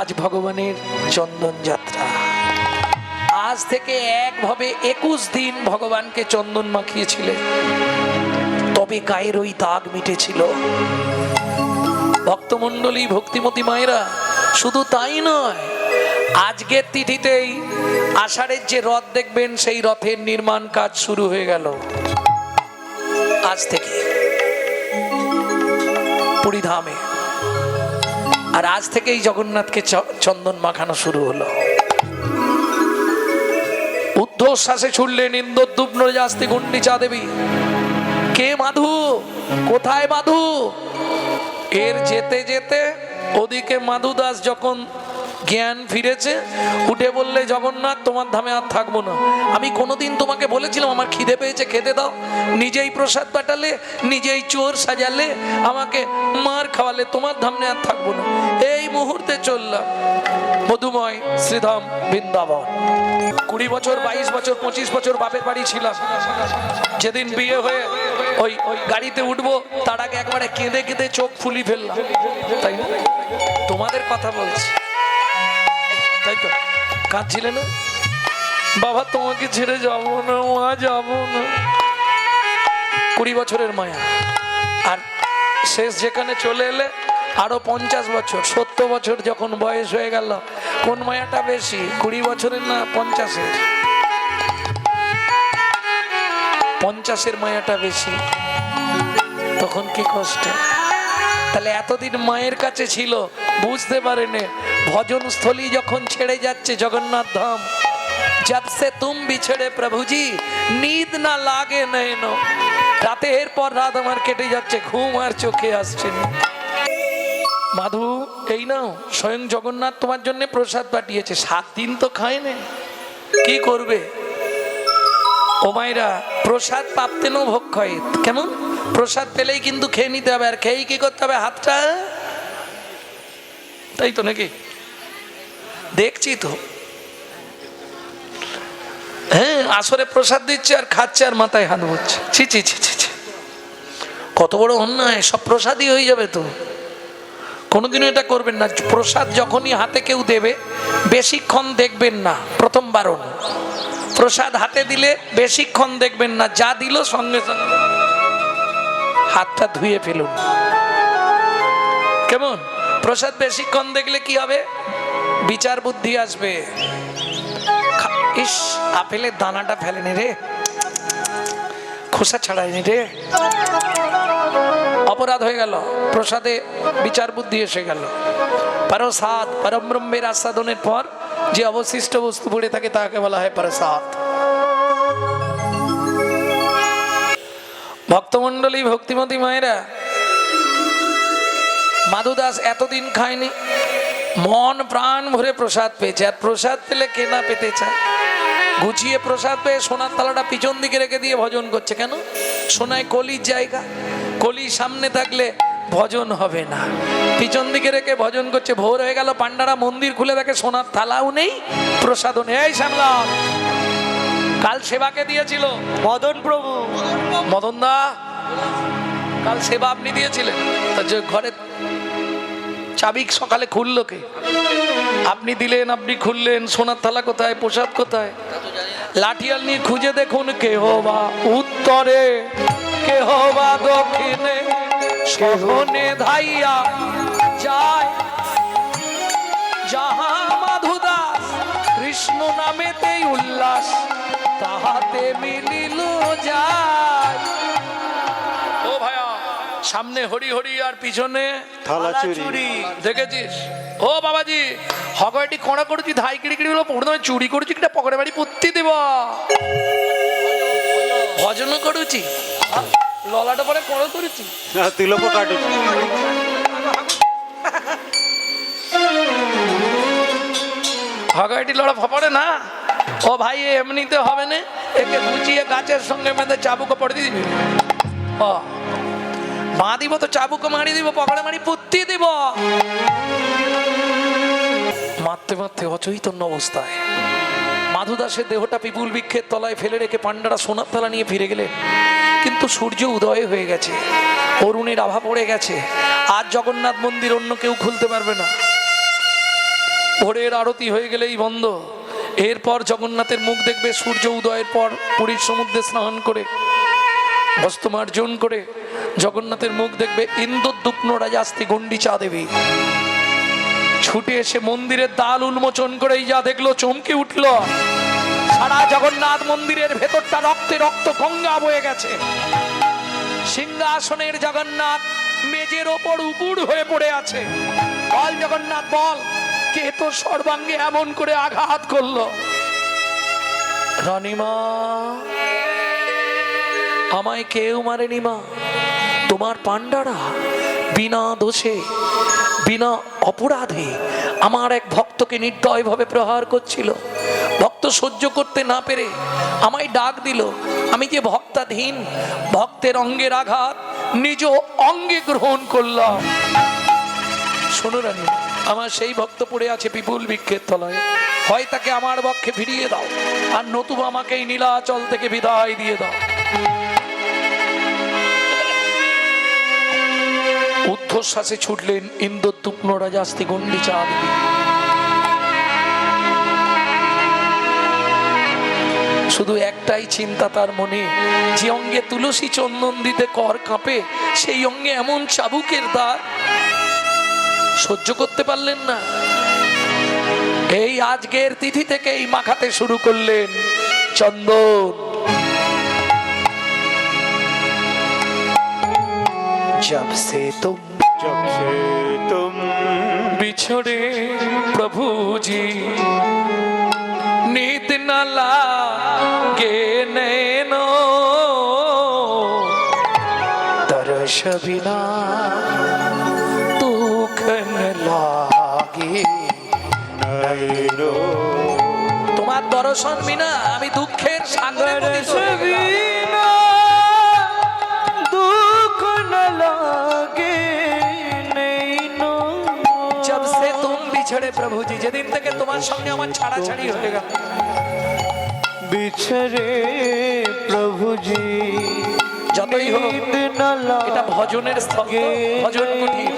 আজ ভগবানের চন্দন যাত্রা। আজ থেকে একভাবে 21 দিন ভগবানকে চন্দন মাখিয়েছিলেন, তবে গায়ের ওই দাগ মিটেছিল। ভক্তমণ্ডলী, ভক্তিমতী মায়েরা, শুধু তাই নয়, আজকের তিথিতেই আষাঢ়ের যে রথ দেখবেন, সেই রথের নির্মাণ কাজ শুরু হয়ে গেল আজ থেকে পুরীধামে। আর আজ থেকেই জগন্নাথকে চন্দন মাখানো শুরু হলো। ঊর্ধ্বশ্বাসে ছুড়লেন ইন্দ্রদ্যুম্ন নরজাস্তি গুণ্ডিচা দেবী। কে মাধু? কোথায় মাধু? এর যেতে যেতে ওদিকে মাধু দাস যখন জ্ঞান ফিরেছে, উঠে বললে, জগন্নাথ, তোমার ধামে আর থাকবো না। আমি কোনোদিন তোমাকে বলেছিলাম আমার খিদে পেয়েছে, খেতে দাও। নিজেই প্রসাদ পাঠালে, নিজেই চোর সাজালে, আমাকে মার খাওয়ালে, তোমার ধামে আর থাকবো না। এই মুহূর্তে চললাম মধুময় শ্রীধাম বৃন্দাবন। 20 বছর, 22 বছর, 25 বছর বাপের বাড়ি ছিলাম। যেদিন বিয়ে হয়ে ওই গাড়িতে উঠবো, তার আগে একবারে কেঁদে কেঁদে চোখ ফুলি ফেললাম। তাই না? তোমাদের কথা বলছি, তাই তো? কাঁদছিলে না? বাবা, তোমাকে ছেড়ে যাবো না, মা, যাবো না। 20 বছরের মায়া। আর শেষ যেখানে চলে এলে আরো 50 বছর, 70 বছর যখন বয়স হয়ে গেল, কোন মায়াটা বেশি? 20 বছরের না 50-এর? 50-এর মায়াটা বেশি। তখন কি কষ্ট। তাহলে এতদিন মায়ের কাছে ছিল, বুঝতে পারেনি ভজনস্থলী যখন ছেড়ে যাচ্ছে জগন্নাথ ধাম। जब से तुम बिछड़े प्रभु जी नींद ना लागे नैनो। রাতের পর রাত আমার কেটে যাচ্ছে, ঘুম আর চোখে আসছে না। মাধু, এই নাও, স্বয়ং জগন্নাথ তোমার জন্য প্রসাদ পাঠিয়েছে। 7 দিন তো খায়নি, কি করবে? ও মায়েরা, প্রসাদ প্রাপ্তেন ভক্ষয়। কেমন? প্রসাদ পেলেই কিন্তু খেয়ে নিতে হবে, আর খেয়েই কি করতে হবে? হাতটা, তাই তো নাকি? দেখছি তো, হ্যাঁ, আসরে প্রসাদ দিচ্ছে আর খাচ্ছে আর মাথায় হাত বুঝছে। ছি ছি ছি ছি, কত বড় অন্যায়! সব প্রসাদই হয়ে যাবে তো। কোনোদিনও এটা করবেন না। প্রসাদ যখনই হাতে কেউ দেবে, বেশিক্ষণ দেখবেন না। প্রথম বারণ, প্রসাদ হাতে দিলে বেশিক্ষণ দেখবেন না, যা দিল সঙ্গে সঙ্গে হাতটা ধুয়ে ফেলুন। কেমন? প্রসাদ বেশিক্ষণ দেখলে কি হবে? বিচার বুদ্ধি আসবে। ইস, আপেলের দানাটা ফেলেনি রে, খোসা ছাড়ায়নি রে, অপরাধ হয়ে গেল। প্রসাদে বিচার বুদ্ধি এসে গেল। প্রসাদ, পরম ব্রহ্মের আস্বাদনের পর যে অবশিষ্ট বস্তু পড়ে থাকে তাকে বলা হয় প্রসাদ। ভক্তমণ্ডলী, ভক্তিমতী মায়েরা, মাধু দাস এতদিন খায়নি, মন প্রাণ ভরে প্রসাদ পেয়েছে। আর প্রসাদ পেলে কে না পেতে চায়? গুছিয়ে প্রসাদ পেয়ে সোনার থালাটা পিছন দিকে রেখে দিয়ে ভজন করছে। কেন? সোনায় কলির জায়গা, কলি সামনে থাকলে ভজন হবে না, পিছন দিকে রেখে ভজন করছে। ভোর হয়ে গেল, পান্ডারা মন্দির খুলে দেখে সোনার থালাও নেই, প্রসাদও নেই। এই সামলা, কাল সেবাকে দিয়েছিল মদন প্রভু, মদন দা, কাল সেবা আপনি দিয়েছিলেন, যে ঘরে চাবি সকালে খুললো কে? আপনি দিলেন, আপনি খুললেন। সোনার থালা কোথায়? প্রসাদ কোথায়? লাঠিয়াল নিয়ে খুঁজে দেখুন, কে হবা উত্তরে, কে হবা দক্ষিণে, শোভনে ধাইয়া যায় যাহা মাধু দাস কৃষ্ণ নামেতেই উল্লাস, তাহাতে মিলিল যায়। ও ভাইয়া, সামনে হরি হরি আর পিছনে থালা চুরি, দেখেছিস? ও বাবাজি, হগয়টি কোড়া করছি, ধাই কিড়ি কিড়ি গুলো পড়ে চুরি করছি, কিটা পকেটে বাড়ি পুত্তি দেব, ভজন করুছি, ললাটা পরে কোড়া করেছি, তিলক কাটুছি। হগয়টি লড়া ফপড়ে না। ও ভাই, এমনিতে হবে না, একে গুছিয়ে গাছের সঙ্গে বেঁধে চাবুকে পড়ে দিয়ে দিবি। ও মা দিব তো চাবুকে মারি দিব, পকেটে মারি পুত্তি দিব। মারতে মারতে অচৈতন্য অবস্থায় মাধু দাসের দেহটা পিপুল বৃক্ষের তলায় ফেলে রেখে পান্ডারা সোনার থালা নিয়ে ফিরে গেলেন। কিন্তু সূর্য উদয় হয়ে গেছে, অরুণের আভা পড়ে গেছে। আজ জগন্নাথ মন্দির অন্য কেউ খুলতে পারবে না। ভোরের আরতি হয়ে গেলেই বন্ধ। এরপর জগন্নাথের মুখ দেখবে সূর্য উদয়ের পর পুরীর সমুদ্রে স্নান করে হস্তমার্জন করে জগন্নাথের মুখ দেখবে ইন্দ্রদ্যুম্ন রাজাস্তি গুন্ডিচা দেবী ছুটে এসে মন্দিরের দ্বার উন্মোচন করেই যা দেখলো চমকে উঠল। সারা জগন্নাথ মন্দিরের ভেতরটা রক্তে রক্ত গঙ্গা বয়ে গেছে। সিংহাসনের জগন্নাথ মেজের ওপর উপুড় হয়ে পড়ে আছে। বল জগন্নাথ বল, কে তো সর্বাঙ্গে এমন করে আঘাত করলো? রানীমা, আমায় কেউ মারেনি মা, তোমার পান্ডারা বিনা দোষে বিনা অপরাধে আমার এক ভক্তকে নির্দয়ভাবে প্রহার করছিল। ভক্ত সহ্য করতে না পেরে আমায় ডাক দিল। আমি যে ভক্তাধীন, ভক্তের অঙ্গের আঘাত নিজ অঙ্গে গ্রহণ করলাম। শোনো রানী, আমার সেই ভক্ত পড়ে আছে বিপুল বৃক্ষের তলায়, হয় তাকে আমার পক্ষে ফিরিয়ে দাও, আর নতুবা আমাকে এই নীলাচল থেকে বিদায় দিয়ে দাও। ঊর্ধ্বশ্বাসে ছুটলেন ইন্দ্রদ্যুম্ন রাজাস্তি গুন্ডিচা দেবী। শুধু একটাই চিন্তা তার মনে, যে অঙ্গে তুলসী চন্দন দিতে কর কাঁপে সেই অঙ্গে এমন চাবুকের দাগ সহ্য করতে পারলেন না। এই আজকের তিথি থেকেই মাখাতে শুরু করলেন চন্দন। जब से तुम बिछड़े प्रभु जी, नींद न लागे नैनो, तरस बिना दुख न लागे नैनो। তোমার দর্শন বিনা আমি দুঃখের সাগরে পতিত হয়ে গেলাম। प्रभु जी, যেদিন থেকে তোমার সঙ্গে আমার ছাড়াছাড়ি হয়ে গেল। বিছড়ে প্রভু জি, যতই হোক এটা ভজনের স্থল, ভজন কুটির।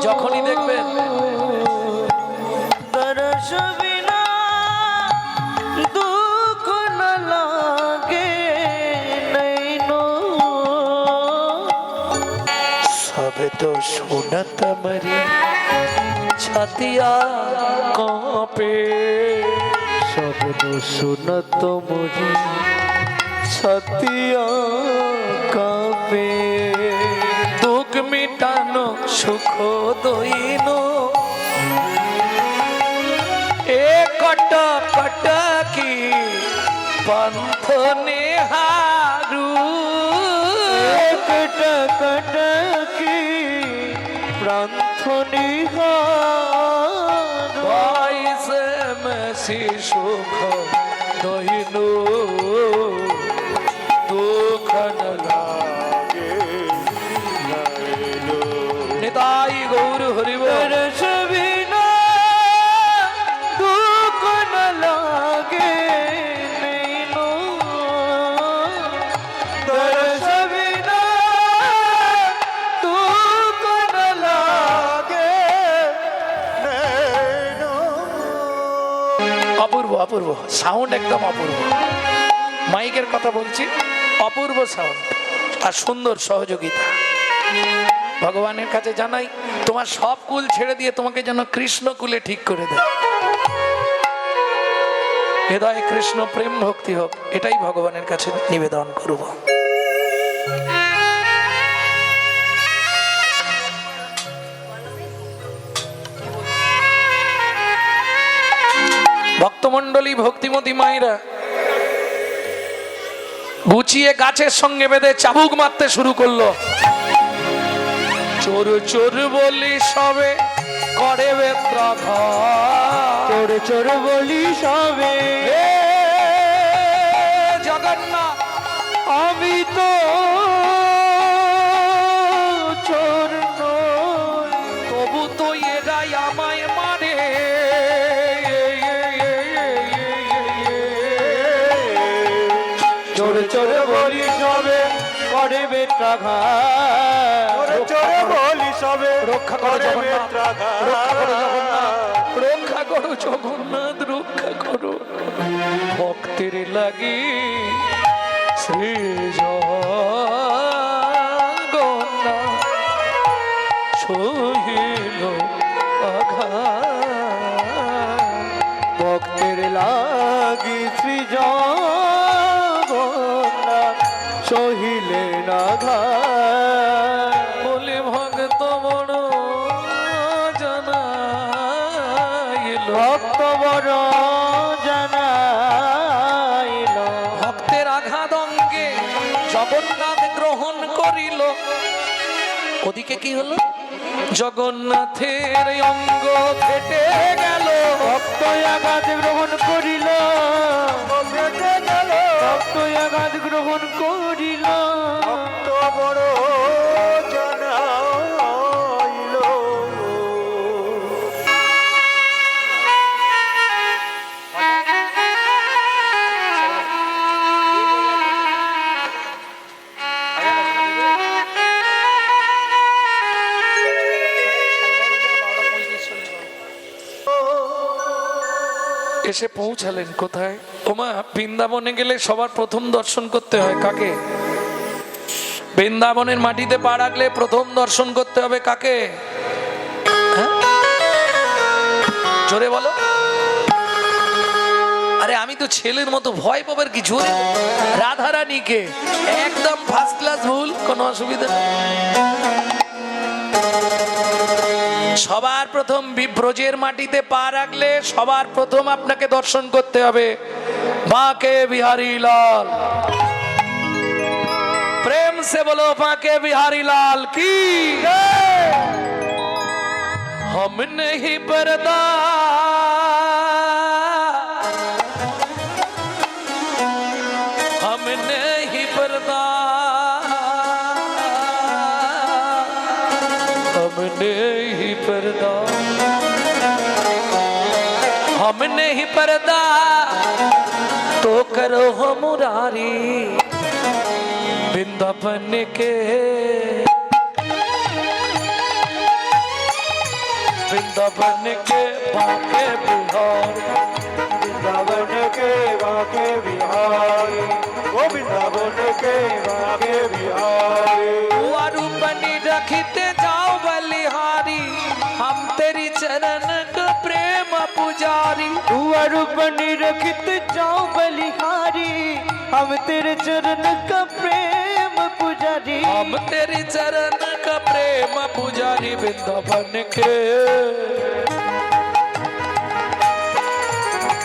যখনই দেখবেন দরস বিনা দুঃখ না লাগে নैनो, সব তো সুনত মরি छतिया कांपे, शब्द सुनत मुझे छतिया कांपे। दुख मिटानो सुख दोइनो, एक कट कट की पंथ नेहारू, एक कट कट की पंथ सुख दहिनो, दुख न लागे नैनो। निताई गौर हरि बोल। बिना दुख न लागे नैनो, दर्श बिना दुख न लागे नैनो। অপূর্ব অপূর্ব সাউন্ড, একদম অপূর্ব। মাইকের কথা বলছি, অপূর্ব সাউন্ড আর সুন্দর সহযোগিতা। ভগবানের কাছে জানাই তোমার সব কুল ছেড়ে দিয়ে তোমাকে যেন কৃষ্ণ কুলে ঠিক করে দেয়। হৃদয়ে কৃষ্ণ প্রেম ভক্তি হোক, এটাই ভগবানের কাছে নিবেদন করব। ভক্তমন্ডলী ভক্তিমতী মায়েরা গুছিয়ে গাছের সঙ্গে বেঁধে চাবুক মারতে শুরু করলো। চোর চোর বলি সবে করে বেত্রাঘাত, চোর চোর বলি সবে জগন্নাথ আমি তো চোর নই, তবু তো এরাই আমায় মারে। চোর চোর বলি সবে করে বেত্রাঘাত, চোর চোর বলি সবে রক্ষা করে জগন্নাথ, রক্ষা করে জগন্নাথ, রক্ষা করো, জগন্নাথ রক্ষা করো। ভক্তের লাগি শ্রী জগন্নাথ সহিল আঘাত। ভক্তের লাগি শ্রী জগন্নাথ সহিলেন আঘাত। বলে ভক্ত বড় জানাইল, ভক্ত বড় জানাইল। ভক্তের আঘাত অঙ্গে জগন্নাথ গ্রহণ করিল। ওদিকে কি হলো? জগন্নাথের অঙ্গ ফেটে গেল। ভক্ত আঘাত গ্রহণ করিল, ভক্ত আঘাত গ্রহণ করিল। ভক্ত বড় জানাইল। এসে পৌঁছালেন কোথায়? ওমা, বৃন্দাবনে গেলে সবার প্রথম দর্শন করতে হয় কাকে? বৃন্দাবনের মাটিতে পা রাখলে প্রথম দর্শন করতে হবে কাকে? হ্যাঁ? জোরে বলো। আরে আমি তো ছেলের মতো ভয় পাবার কিছু নেই। রাধারানীকে একদম ফার্স্ট ক্লাস ভুল, কোনো অসুবিধা নেই। সবার প্রথম ব্রজের মাটিতে পা রাখলে সবার প্রথম আপনাকে দর্শন করতে হবে বাঁকে বিহারী লাল। প্রেম সে বলো বাঁকে বিহারী লাল কি। हम नहीं पर्दा हम नहीं पर्दा हम नहीं पर्दा हम नहीं पर्दा तो करो हो मुरारी वृंदावन के वृंदावन के बाके बिहार वृंदावन के बाके बिहार वो वृंदावन के बाके बिहार रूपनी रखते जाओ बलिहारी हम तेरी चरण का प्रेम पुजारी। रूपनी रखते जाओ बलिहारी हम तेरे चरण का प्रेम पुजारी। हम तेरी चरण का प्रेम पुजारी वृंदावन के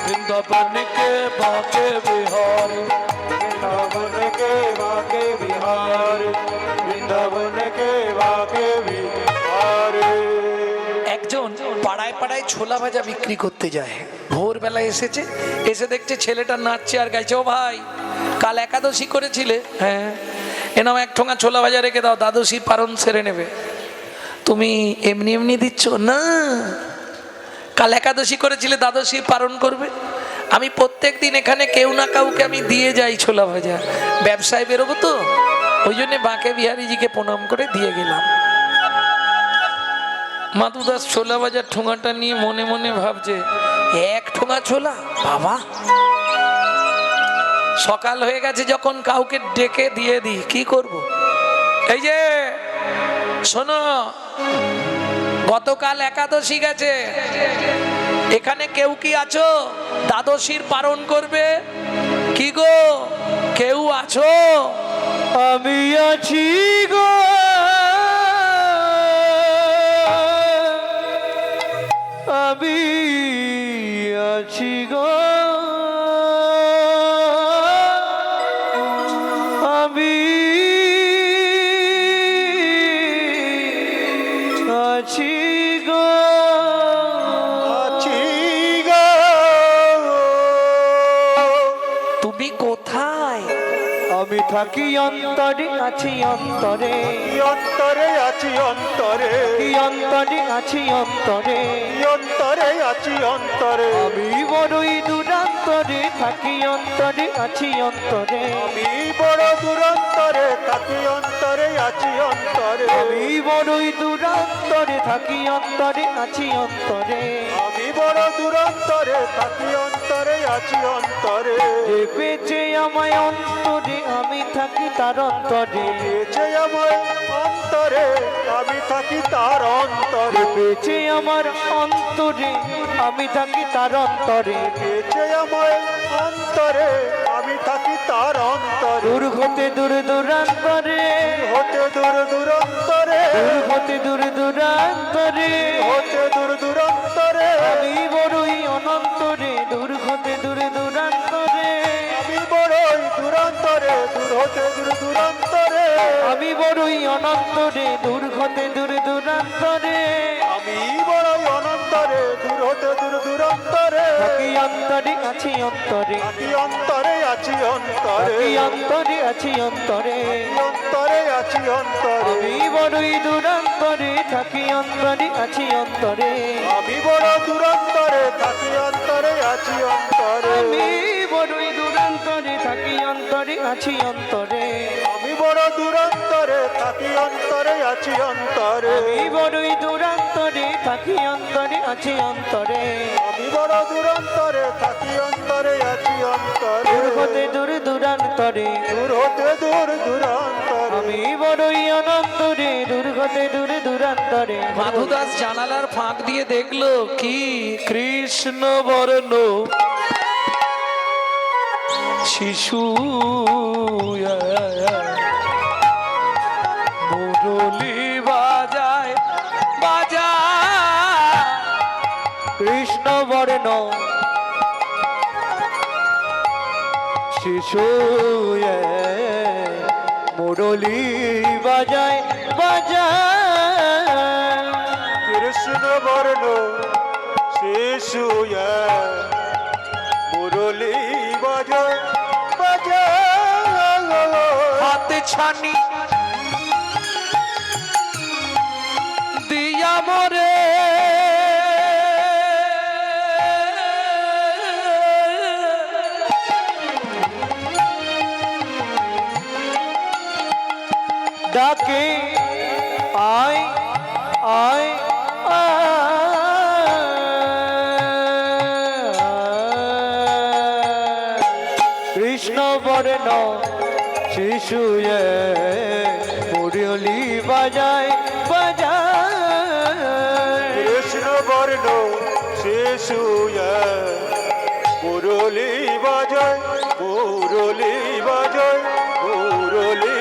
वृंदावन के बाके बिहार वृंदावन के बाके बिहार वृंदावन के बाके बिहार। একজন পাড়ায় পাড়ায় ছোলা ভাজা বিক্রি করতে যায়। ভোরবেলায় এসেছে, এসে দেখছে ছেলেটা নাচছে আর গাইছে। ও ভাই, কাল একাদশী করেছিলে? হ্যাঁ। এনাও এক ঠোঙা ছোলা ভাজা রেখে দাও, দ্বাদশী পারণ সেরে নেবে। তুমি এমনি এমনি দিচ্ছ না, কাল একাদশী করেছিলে, দ্বাদশী পারণ করবে। আমি প্রত্যেক দিন এখানে কেউ না কাউকে আমি দিয়ে যাই ছোলা ভাজা, ব্যবসায় বেরোবো তো, ওই জন্য বাঁকে বিহারীজিকে প্রণাম করে দিয়ে গেলাম। মাধুদাস ছোলা ভাজার ঠোঙাটা নিয়ে মনে মনে ভাবছে, এক ঠোঙা ছোলা বাবা, সকাল হয়ে গেছে যখন কাউকে ডেকে দিয়ে দিই, কি করব? এই যে শোনো, গতকাল একাদশী গেছে, এখানে কেউ কি আছো দ্বাদশীর পালন করবে? কি গো, কেউ আছো? আমি আছি গো, আমি আছি গো, আমি আছি গো, আছি গো। তুমি কোথায়? আমি থাকি অন্তরে, আছি অন্তরে, অন্তরে আছি অন্তরে, অন্তরে আছি অন্তরে, অন্তরে আছি অন্তরে। আমি বড়ই দূরান্তরে থাকি অন্তরে, আছি অন্তরে, আমি বড় দূরান্তরে থাকি অন্তরে, আছি অন্তরে। আমি বড়ই দূরান্তরে থাকি অন্তরে, আছি অন্তরে, আমি বড় থাকি অন্তরে আছি অন্তরে যে পেয়েছে আমায় অন্তরে আমি থাকি তার অন্তরে পেয়েছে আমায় অন্তরে আমি থাকি তার অন্তরে পেয়েছে আমার অন্তরে আমি থাকি তার অন্তরে পেয়েছে আমায় অন্তরে আমি থাকি তার অন্তরে দূর হতে দূর দূরান্তরে হতে দূর দূরান্তরে হতে দূর দূরান্তরে হতে দূর দূরান্তরে আমি বড়ই অনন্তরে দূর হতে দূর দূরান্তরে আমি বড়ই দূরান্তরে দূর হতে দূর দূরান্তরে আমি বড়ই অনন্তরে দূর হতে দূর দূরান্তরে আমি বড়ই অনন্তরে দূর হতে দূর দূরান্তরে থাকি অন্তরে আছি অন্তরে থাকি অন্তরে আছি অন্তরে অন্তরে আছি অন্তরে অন্তরে আছি অন্তরে আমি বড়ই দূরান্তরে থাকি অন্তরে আছি অন্তরে আমি বড় দূরান্তরে থাকি অন্তরে আছি অন্তরে আমি বড়ই দূরান্তরে থাকি অন্তরে আছি অন্তরে আমি বড় দূরান্তরে থাকি অন্তরে আছি অন্তরে আমি বড়ই দূরান্তরে থাকি অন্তরে আছি অন্তরে আমি বড় দূরান্তরে থাকি অন্তরে আছি অন্তরে দূর হতে দূর দূরান্তরে দূর হতে দূর দূরান্তরে আমি বড়ই অনন্তরে দূর হতে দূর দূরান্তরে মাধুদাস জানালার ফাঁক দিয়ে দেখলো কি কৃষ্ণ বর্ণ শিশু মুরলি বাজায় বাজায় কৃষ্ণ বর্ণ শিশু মুরলি বাজায় বাজায় কৃষ্ণ বর্ণ শিশু মুরলি বাজায় বাজায় হাতে ছানি দিয়া মরে ডাকে আয় আয় কৃষ্ণ বর্ণ শিশু মুরলি বাজায় বাজায় কৃষ্ণ বর্ণ শিশু মুরলি বাজায় মুরলি বাজায় মুরলি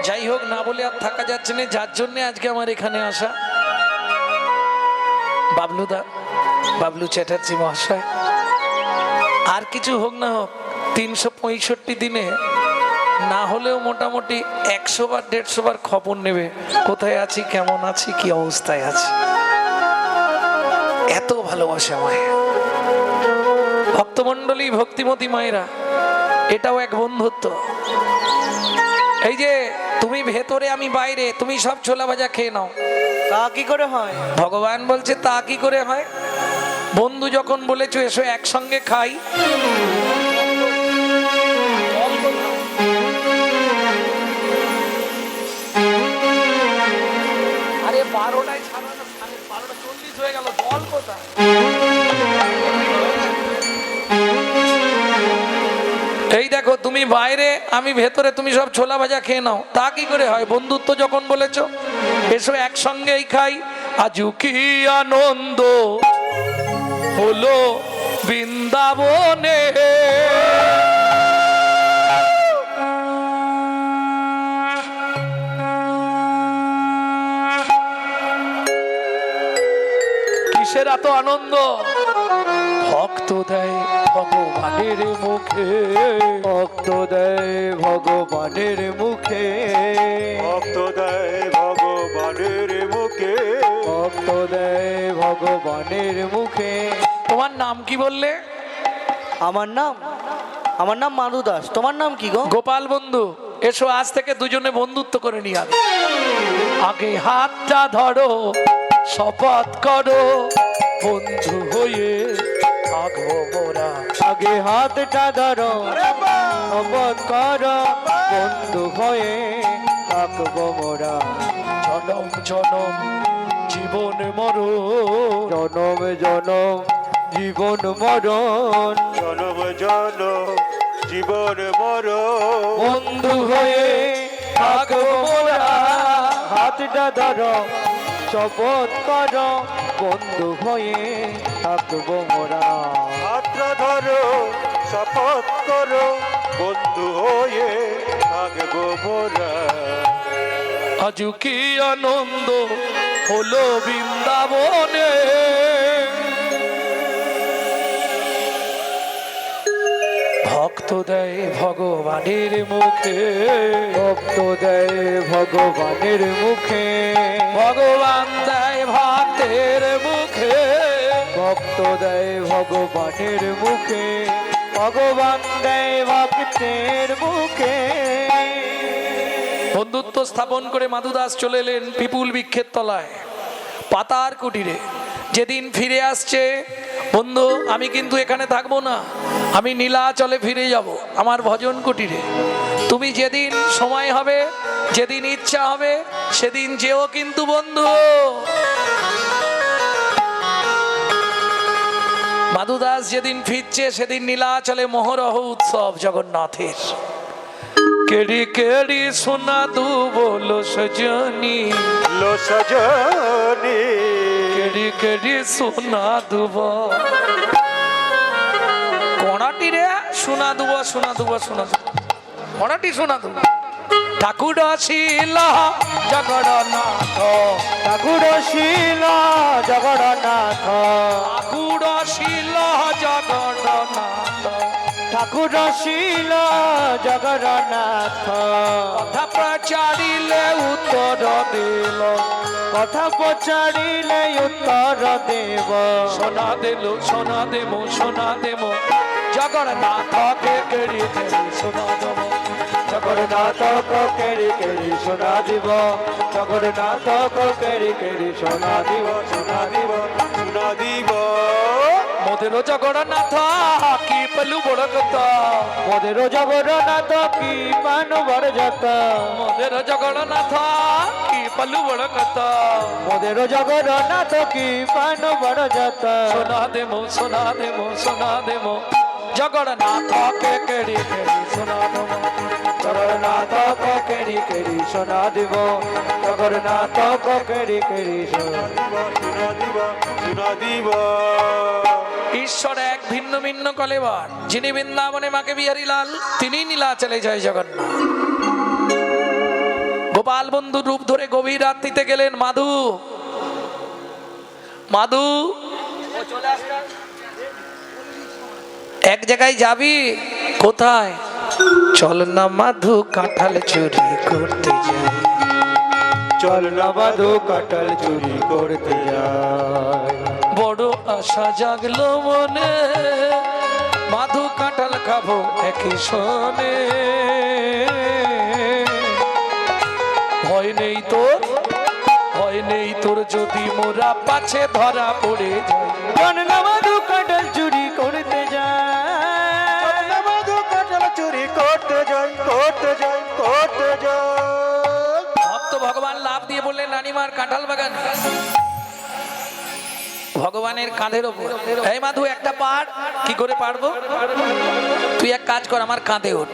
যাই হোক, না বলে আর থাকা যাচ্ছে না, যার জন্য আজকে আমার এখানে আসা। বাবলুদা, বাবলু চ্যাটার্জি মহাশয়, আর কিছু হোক না হোক 365 দিনে না হলেও মোটামুটি 100 বার 150 বার খবর নেবে কোথায় আছি, কেমন আছি, কি অবস্থায় আছি। এত ভালোবাসে আমায় ভক্তমণ্ডলী, ভক্তিমতী মায়েরা, এটাও এক বন্ধুত্ব। এই যে তুমি ভেতরে আমি বাইরে, তুমি সব ছোলা ভাজা খেয়ে নাও, তা কি করে হয়? ভগবান বলছে তা কি করে হয়? বন্ধু যখন বলেছো এসো একসঙ্গে খাই, আরে 12টায় ছাড়ানো, 12:40 হয়ে গেল, জল কোথায়? এই দেখো তুমি বাইরে আমি ভেতরে, তুমি সব ছোলা ভাজা খেয়ে নাও, তা কি করে হয়? বন্ধুত্ব যখন বলেছো এসো একসঙ্গেই খাই। আজু কি আনন্দ হলো বৃন্দাবনে, কিসের এত আনন্দ? ভক্ত দেয় ভগবানের মুখে, ভক্ত দেয় ভগবানের মুখে, ভক্ত দেয় ভগবানের মুখে, ভক্ত দেয় ভগবানের মুখে। তোমার নাম কি বললে? আমার নাম মাধু দাস। তোমার নাম কি গো? গোপাল বন্ধু। এসো আজ থেকে দুজনে বন্ধুত্ব করে নিয়ে আগে আগে হাতটা ধরো, শপথ করো, বন্ধু হয়ে থাকবো মোরা। আগে হাতটা ধরো, শপথ করো, বন্ধু হয়ে থাকবো মোরা। জনম জনম জীবন মরণ জনম জনম জীবন মরণ জনম জনম জীবন মরণ বন্ধু হয়ে থাকবো মোরা হাতটা ধরো শপথ করো বন্ধু হয়ে থাকবো মোরা হাতটা ধরো শপথ করো বন্ধু হয়ে থাকবো মোরা আজ কি আনন্দ হলো বৃন্দাবনে ভক্ত দেয় ভগবানের মুখে ভক্ত দেয় ভগবানের মুখে ভগবান দেয় ভক্তের মুখে ভক্ত দেয় ভগবানের মুখে ভগবান দেয় ভক্তের মুখে বন্ধুত্ব স্থাপন করে মাধুদাস চলে এলেন পিপুল বৃক্ষের তলায় পাতার কুটিরে। যেদিন ফিরে আসছে, বন্ধু আমি কিন্তু এখানে থাকবো না, আমি নীলাচলে ফিরে যাব আমার ভজন কুটিরে। তুমি যেদিন সময় হবে, যেদিন ইচ্ছা হবে সেদিন যেও কিন্তু বন্ধু। মাধুদাস যেদিন ফিরছে সেদিন নীলাচলে মহরহ উৎসব জগন্নাথের। কেড়ি কেড়ি সোনা দু বলো সজনী লো সজনী কেড়ি কেড়ি সোনা দুব কণাটি রে সোনা দুব সোনা দুব সোনা দুব কণাটি সোনা দুব ঠাকুর ছিল জগন্নাথ ঠাকুর শিল জগন্নাথ ঠাকুর ছিল জগন্নাথ ঠাকুর শিল জগন্নাথ কথা প্রচারিলে উত্তর দিল কথা পচারিলে উত্তর দেব সোনা দিল সোনা দেব সোনা দেব জগন্নাথ কে কেড়ি কেড়ি সোনা দেব জগন্নাথ কেড়ি কেড়ি সোনা দিব জগন্নাথ কেড়ি কেড়ি সোনা দিব সোনা দিব সোনা দিব মোদের জগন্নাথ কি পেলু বড় কথা মোদের জগন্নাথ কি মানবর যত মোদের জগন্নাথ কি পেলু বড় কথা মোদের জগন্নাথ কি মানবর যত সোনা দেব সোনা দেব সোনা দেব জগন্নাথ কে কেড়ি কেড়ি সোনা দেব জগন্নাথ কেড়ি কেড়ি সোনা দিব জগন্নাথ কেড়ি কেড়ি সোনা সোনা দিব সোনা দিব ঈশ্বর এক ভিন্ন ভিন্ন কলেবার, যিনি বৃন্দাবনে মাকে বিহারী লাল তিনি নীলাচলে জয় জগন্নাথ। গোপাল বন্ধু রূপ ধরে গভীর রাত্রিতে গেলেন মাধু মাধু এক জায়গায় যাবি, কোথায়? চল না মাধু কাঁঠাল চুরি করতে যাই চল না বাধু কাটাল চুরি করতে যায় বড় আশা জাগলো মনে মাধু কাঁঠাল খাবো একই শোনে ভয় নেই তোর ভয় নেই তোর যদি মোরা পাছে ধরা পড়ে যাই চল না বাধু কাটাল চুরি করতে যায় মধু কাঁঠাল চুরি করতে যাই করতে যাই করতে যাই ভক্ত ভগবান লাভ দিয়ে বললেন রানীমার কাঁঠাল বাগান ভগবানের কাঁধের ওপর। এই মাধু একটা পাড়, কি করে পারবো? তুই এক কাজ কর, আমার কাঁধে ওঠ।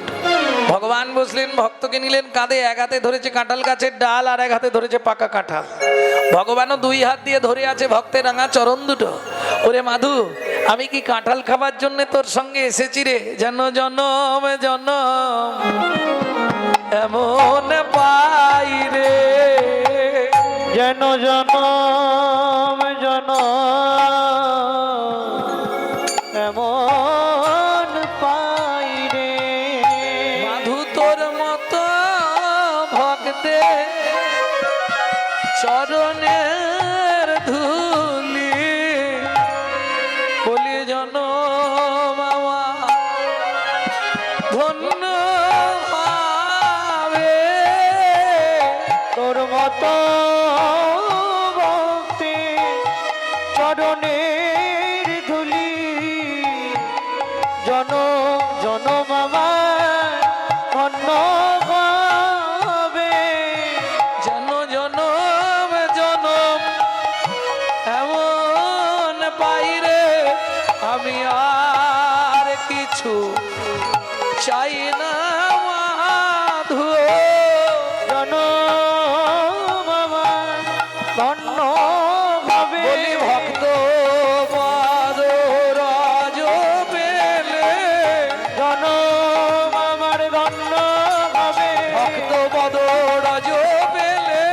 ভগবান বসলেন, ভক্তকে নিলেন কাঁধে, এক হাতে ধরেছে কাঁঠাল গাছের ডাল আর এক হাতে ধরেছে পাকা কাঁঠাল। ভগবানও দুই হাত দিয়ে ধরে আছে ভক্তের রাঙা চরণ দুটো। ওরে মাধু, আমি কি কাঁঠাল খাবার জন্য তোর সঙ্গে এসেছি রে, যেন জনম জনম এমন পাই রে, যেন জনম জনম এমন পাই রে মাধু তোর মতো ভক্তে চরণের ধুলি বলি জনম আমার ধন্য পাবে। তোর মতো ভক্তি চরণের ধুলি জনম জনম আমার ধন্য পাবে যেন জনম জনম আমি আর কিছু চাই না মাধু জনম আমার ধন্য হবে বলি ভক্ত রাজ পেলে জনম আমার ধন্য হবে ভক্ত রাজ পেলে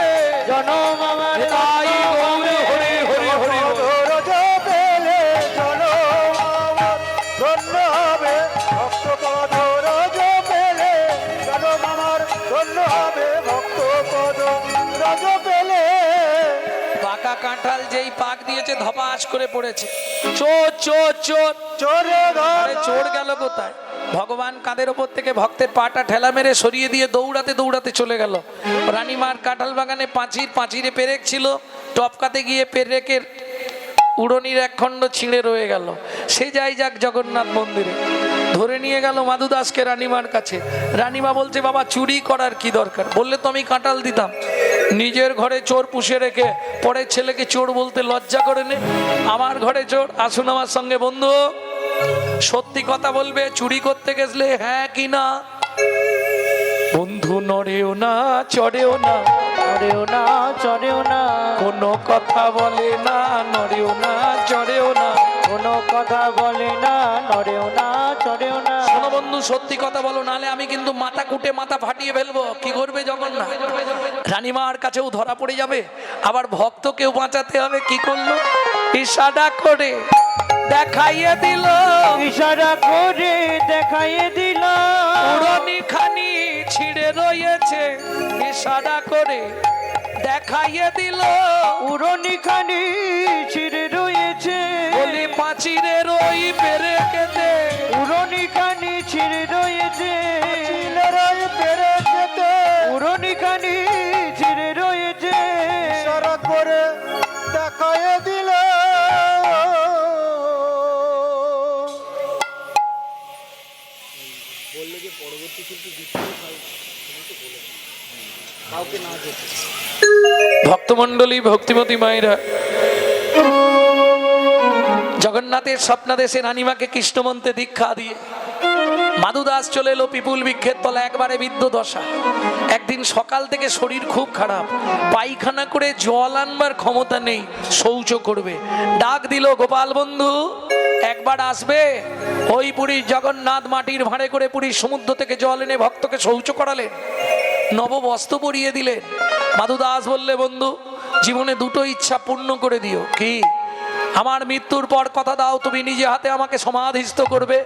জনম আমার তাই গৌর হরি হরি হরি বল। রজ পেলে চলো আমার ধন্য হবে ভক্ত পদ রজ পেলে চলো আমার ধন্য হবে ভক্ত পদ রজ পেলে পাকা কাঁঠাল যেই পাক দিয়েছে ধপাস করে পড়েছে চোর চোর চোর চোরে আরে চোর গেল কোথায় ভগবান কাঁধের ওপর থেকে ভক্তের পাটা ঠেলা মেরে সরিয়ে দিয়ে দৌড়াতে দৌড়াতে চলে গেল রানীমার কাঁঠাল বাগানে পাঁচিরে পেরেক ছিল টপকাতে গিয়ে পেরেকের উড়নির এক খণ্ড ছিঁড়ে রয়ে গেল সে যাই যাক জগন্নাথ মন্দিরে ধরে নিয়ে গেল মাধু দাসকে রানীমার কাছে রানীমা বলছে বাবা চুরি করার কি দরকার বললে তো আমি কাঁঠাল দিতাম নিজের ঘরে চোর পুষে রেখে পরে ছেলেকে চোর বলতে লজ্জা করে নে আমার ঘরে চোর আসুন আমার সঙ্গে বন্ধু সত্যি কথা বলবে চুরি করতে গেছলে হ্যাঁ কি না বন্ধু নড়েও না চড়েও না চড়েও না চড়েও না কোনো কথা বলে না নড়েও না চড়েও না কোনো কথা বলে না নড়েও না চড়েও না শোনো বন্ধু সত্যি কথা বলো নালে আমি কিন্তু মাথা কুটে মাথা ফাটিয়ে ফেলবো কি করবে জগন্নাথ রানীমার কাছেও ধরা পড়ে যাবে আবার ভক্তকেও বাঁচাতে হবে কি করলো ইশারা করে দেখাইয়ে দিল ইশারা করে দেখাইয়ে দিল উড়নি খানি ছিঁড়ে রয়েছে ইশারা করে দেখাইয়ে দিল উড়নি খানি ছিঁড়ে রয়েছে বলি পাঁচিরের ওই পেরেকেতে উড়নি খানি ছিঁড়ে রয়েছে চিলেরাই পেরে যেতে উড়নি খানি ছিঁড়ে রয়েছে ইশারা করে দেখায় দিল ভক্তমণ্ডলী ভক্তিমতী মায়েরা জগন্নাথের স্বপ্নাদেশে রানীমাকে কৃষ্ণমন্ত্রে দীক্ষা দিয়ে মাধু দাস চলে এলো পিপুল বৃক্ষের তলা একবারে বিদ্ধ দশা একদিন সকাল থেকে শরীর খুব খারাপ পায়খানা করে জল আনবার ক্ষমতা নেই শৌচ করবে ডাক দিল গোপাল বন্ধু একবার আসবে ওই পুরীর জগন্নাথ মাটির ভাঁড়ে করে পুরীর সমুদ্র থেকে জল এনে ভক্তকে শৌচ করালেন নববস্ত্র পরিয়ে দিলেন মাধু দাস বললে বন্ধু জীবনে দুটো ইচ্ছা পূর্ণ করে দিও কি আমার মৃত্যুর পর কথা দাও তুমি নিজে হাতে আমাকে সমাধিস্থ করবে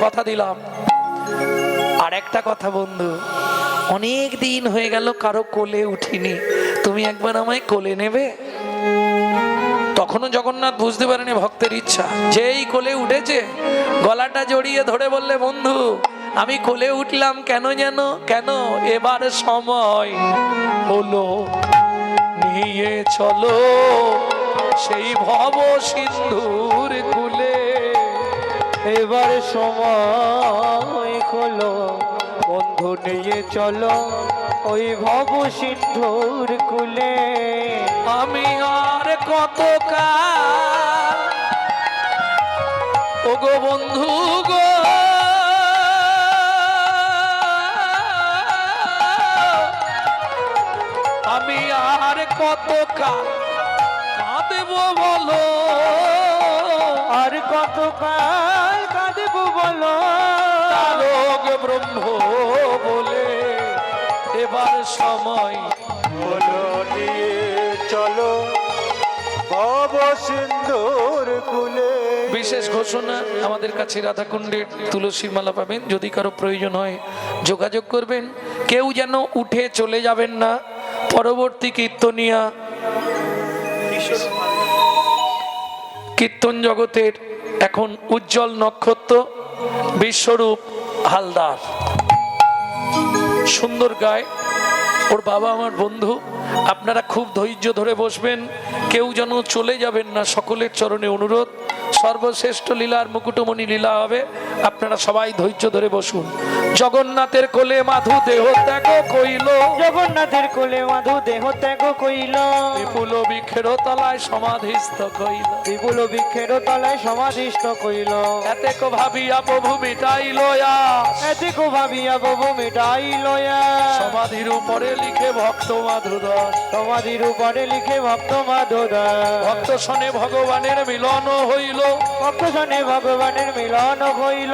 কথা দিলাম আর একটা কথা বন্ধু অনেক দিন হয়ে গেল কারো কোলে উঠিনি তুমি একবার আমায় কোলে নেবে তখনও জগন্নাথ বুঝতে পারেনি ভক্তের ইচ্ছা যেই কোলে উঠেছে গলাটা জড়িয়ে ধরে বললে বন্ধু আমি কোলে উঠলাম কেন যেন কেন এবার সময় হলো নিয়ে চলো সেই ভব সিন্ধুর কুলে এবার সময় হলো বন্ধু নিয়ে চলো ওই ভব সিন্ধুর কুলে আমি আর কত কাল ওগো বন্ধু গো আমি আর কত কাল কাঁদেব বলো আর কত কাল কাঁদব বলো তারক ব্রহ্ম বলে এবার সময় বলো নিয়ে চলো ভব সিন্ধুর কুলে বিশেষ ঘোষণা আমাদের কাছে রাধাকুণ্ডের তুলসীর মালা পাবেন যদি কারো প্রয়োজন হয় যোগাযোগ করবেন কেউ যেন উঠে চলে যাবেন না পরবর্তী কীর্তনিয়া কীর্তন জগতের এখন উজ্জ্বল নক্ষত্র বিশ্বরূপ হালদার সুন্দর গায় ওর বাবা আমার বন্ধু আপনারা খুব ধৈর্য ধরে বসবেন কেউ যেন চলে যাবেন না সকলের চরণে অনুরোধ সর্বশ্রেষ্ঠ লীলার মুকুটমণি লীলা হবে আপনারা সবাই ধৈর্য ধরে বসুন জগন্নাথের কোলে মাধু দেহ ত্যাগ কইল, জগন্নাথের কোলে মাধু দেহ ত্যাগ কইল, বিপুল বৃক্ষের তলায় সমাধিস্থ কইল। বিপুল বৃক্ষের তলায় সমাধিষ্ঠ কইল। এতে কো ভাবিয়া প্রভু মিটাইল আস, এদিকো ভাবিয়া প্রভু মিটাইল সমাধির উপরে লিখে ভক্ত মাধুদাস। সমাধির উপরে লিখে ভক্ত মাধুদাস। ভক্ত শনে ভগবানের মিলন হইল, ভক্ত শনে ভগবানের মিলন হইল।